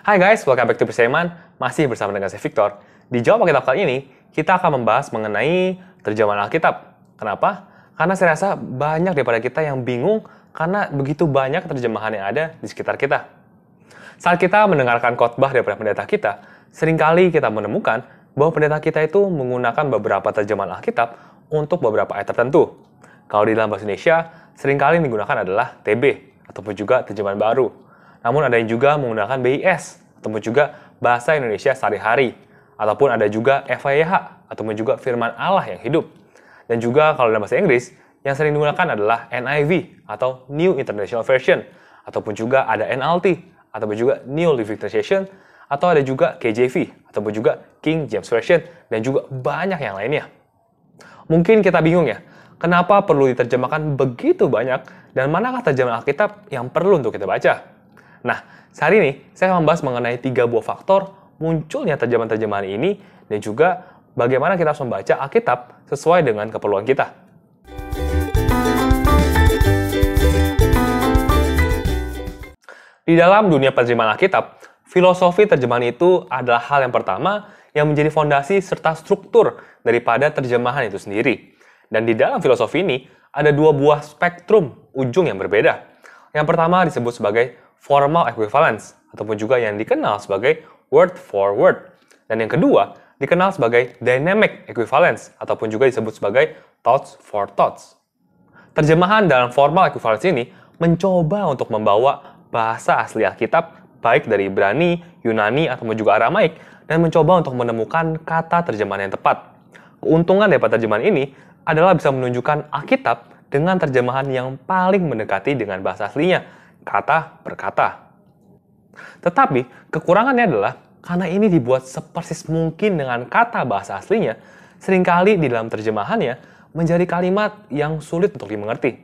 Hai guys, welcome back to Perseiman. Masih bersama dengan saya Victor. Di Jawab Alkitab kali ini, kita akan membahas mengenai terjemahan Alkitab. Kenapa? Karena saya rasa banyak daripada kita yang bingung karena begitu banyak terjemahan yang ada di sekitar kita. Saat kita mendengarkan khotbah daripada pendeta kita, seringkali kita menemukan bahwa pendeta kita itu menggunakan beberapa terjemahan Alkitab untuk beberapa ayat tertentu. Kalau di dalam bahasa Indonesia, seringkali digunakan adalah TB, ataupun juga terjemahan baru. Namun ada yang juga menggunakan BIS, ataupun juga bahasa Indonesia sehari-hari. Ataupun ada juga FIH, ataupun juga firman Allah yang hidup. Dan juga kalau dalam bahasa Inggris, yang sering digunakan adalah NIV, atau New International Version. Ataupun juga ada NLT, ataupun juga New Living Translation, atau ada juga KJV, ataupun juga King James Version, dan juga banyak yang lainnya. Mungkin kita bingung ya, kenapa perlu diterjemahkan begitu banyak, dan manakah terjemahan Alkitab yang perlu untuk kita baca? Nah, hari ini saya akan membahas mengenai 3 buah faktor munculnya terjemahan-terjemahan ini, dan juga bagaimana kita harus membaca Alkitab sesuai dengan keperluan kita. Di dalam dunia penerimaan Alkitab, filosofi terjemahan itu adalah hal yang pertama yang menjadi fondasi serta struktur daripada terjemahan itu sendiri. Dan di dalam filosofi ini, ada 2 buah spektrum ujung yang berbeda. Yang pertama disebut sebagai formal equivalence, ataupun juga yang dikenal sebagai word for word. Dan yang kedua, dikenal sebagai dynamic equivalence, ataupun juga disebut sebagai thoughts for thoughts. Terjemahan dalam formal equivalence ini mencoba untuk membawa bahasa asli Alkitab, baik dari Ibrani, Yunani, ataupun juga Aramaik, dan mencoba untuk menemukan kata terjemahan yang tepat. Keuntungan daripada terjemahan ini adalah bisa menunjukkan Alkitab dengan terjemahan yang paling mendekati dengan bahasa aslinya, kata per kata. Tetapi, kekurangannya adalah karena ini dibuat sepersis mungkin dengan kata bahasa aslinya, seringkali di dalam terjemahannya menjadi kalimat yang sulit untuk dimengerti.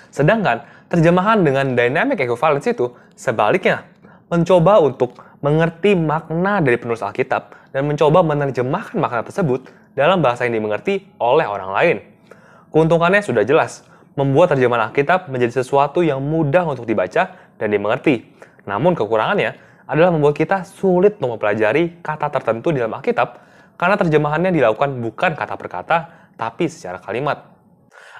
Sedangkan, terjemahan dengan dynamic equivalence itu sebaliknya, mencoba untuk mengerti makna dari penulis Alkitab dan mencoba menerjemahkan makna tersebut dalam bahasa yang dimengerti oleh orang lain. Keuntungannya sudah jelas, membuat terjemahan Alkitab menjadi sesuatu yang mudah untuk dibaca dan dimengerti. Namun kekurangannya adalah membuat kita sulit untuk mempelajari kata tertentu di dalam Alkitab karena terjemahannya dilakukan bukan kata per kata, tapi secara kalimat.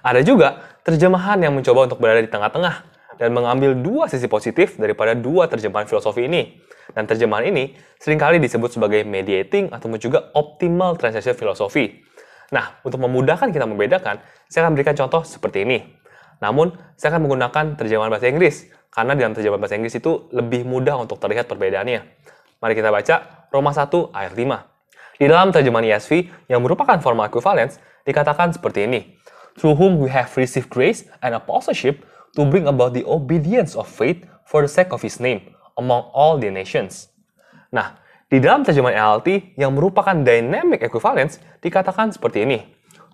Ada juga terjemahan yang mencoba untuk berada di tengah-tengah dan mengambil 2 sisi positif daripada 2 terjemahan filosofi ini. Dan terjemahan ini seringkali disebut sebagai mediating atau juga optimal translation filosofi. Nah, untuk memudahkan kita membedakan, saya akan berikan contoh seperti ini. Namun, saya akan menggunakan terjemahan bahasa Inggris, karena dalam terjemahan bahasa Inggris itu lebih mudah untuk terlihat perbedaannya. Mari kita baca Roma 1 ayat 5. Di dalam terjemahan ESV, yang merupakan formal equivalence, dikatakan seperti ini. Through whom we have received grace and apostleship to bring about the obedience of faith for the sake of His name among all the nations. Nah, di dalam terjemahan NLT yang merupakan dynamic equivalence dikatakan seperti ini.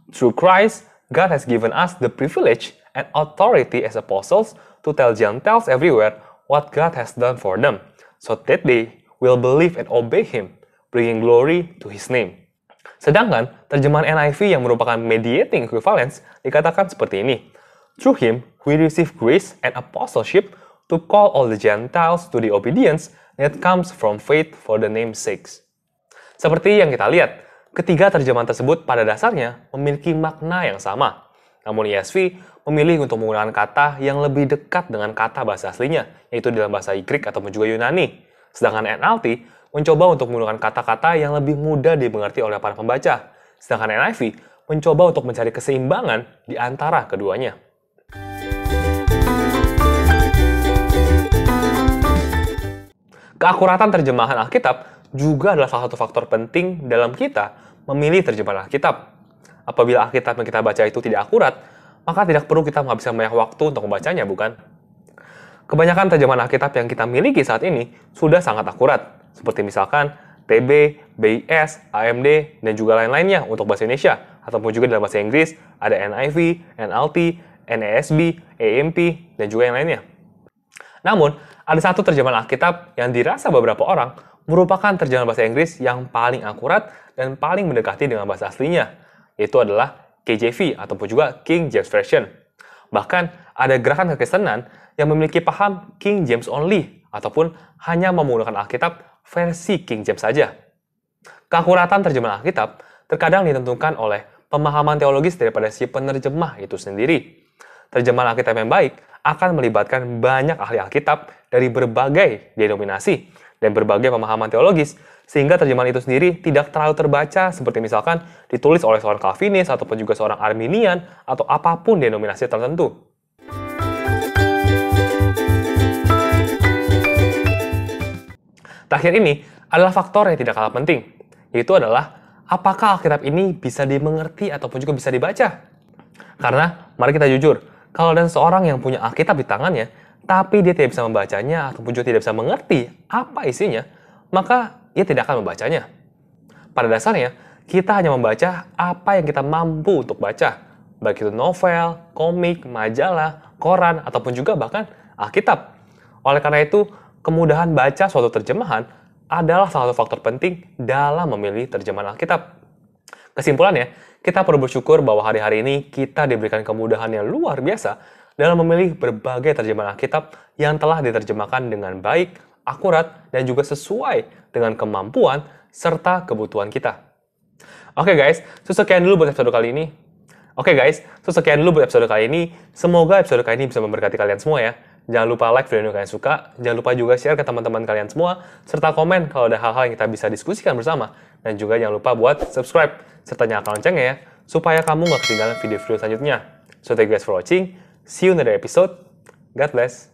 Through Christ, God has given us the privilege and authority as apostles to tell Gentiles everywhere what God has done for them, so that they will believe and obey Him, bringing glory to His name. Sedangkan terjemahan NIV yang merupakan mediating equivalence dikatakan seperti ini. Through Him, we receive grace and apostleship to call all the Gentiles to the obedience that comes from faith for the name's sake. Seperti yang kita lihat, ketiga terjemahan tersebut pada dasarnya memiliki makna yang sama. Namun ESV memilih untuk menggunakan kata yang lebih dekat dengan kata bahasa aslinya, yaitu dalam bahasa Greek ataupun juga Yunani. Sedangkan NLT mencoba untuk menggunakan kata-kata yang lebih mudah dimengerti oleh para pembaca. Sedangkan NIV mencoba untuk mencari keseimbangan di antara keduanya. Keakuratan terjemahan Alkitab juga adalah salah satu faktor penting dalam kita memilih terjemahan Alkitab. Apabila Alkitab yang kita baca itu tidak akurat, maka tidak perlu kita menghabiskan banyak waktu untuk membacanya, bukan? Kebanyakan terjemahan Alkitab yang kita miliki saat ini sudah sangat akurat, seperti misalkan TB, BIS, AMD, dan juga lain-lainnya untuk bahasa Indonesia, ataupun juga dalam bahasa Inggris ada NIV, NLT, NASB, AMP, dan juga yang lainnya. Namun, ada satu terjemahan Alkitab yang dirasa beberapa orang merupakan terjemahan bahasa Inggris yang paling akurat dan paling mendekati dengan bahasa aslinya, yaitu adalah KJV ataupun juga King James Version. Bahkan, ada gerakan kekristenan yang memiliki paham King James only ataupun hanya menggunakan Alkitab versi King James saja. Keakuratan terjemahan Alkitab terkadang ditentukan oleh pemahaman teologis daripada si penerjemah itu sendiri. Terjemahan Alkitab yang baik akan melibatkan banyak ahli Alkitab dari berbagai denominasi dan berbagai pemahaman teologis, sehingga terjemahan itu sendiri tidak terlalu terbaca seperti misalkan ditulis oleh seorang Calvinis ataupun juga seorang Arminian atau apapun denominasi tertentu. Terakhir ini adalah faktor yang tidak kalah penting, yaitu adalah apakah Alkitab ini bisa dimengerti ataupun juga bisa dibaca. Karena, mari kita jujur, kalau ada seorang yang punya Alkitab di tangannya, tapi dia tidak bisa membacanya ataupun juga tidak bisa mengerti apa isinya, maka ia tidak akan membacanya. Pada dasarnya, kita hanya membaca apa yang kita mampu untuk baca, baik itu novel, komik, majalah, koran, ataupun juga bahkan Alkitab. Oleh karena itu, kemudahan baca suatu terjemahan adalah salah satu faktor penting dalam memilih terjemahan Alkitab. Kesimpulannya, kita perlu bersyukur bahwa hari-hari ini kita diberikan kemudahan yang luar biasa dalam memilih berbagai terjemahan Alkitab yang telah diterjemahkan dengan baik, akurat, dan juga sesuai dengan kemampuan serta kebutuhan kita. Oke guys, sekian dulu buat episode kali ini. Semoga episode kali ini bisa memberkati kalian semua ya. Jangan lupa like video yang kalian suka, jangan lupa juga share ke teman-teman kalian semua, serta komen kalau ada hal-hal yang kita bisa diskusikan bersama. Dan juga jangan lupa buat subscribe, serta nyalakan loncengnya ya, supaya kamu nggak ketinggalan video-video selanjutnya. So thank you guys for watching, see you in the next episode, God bless.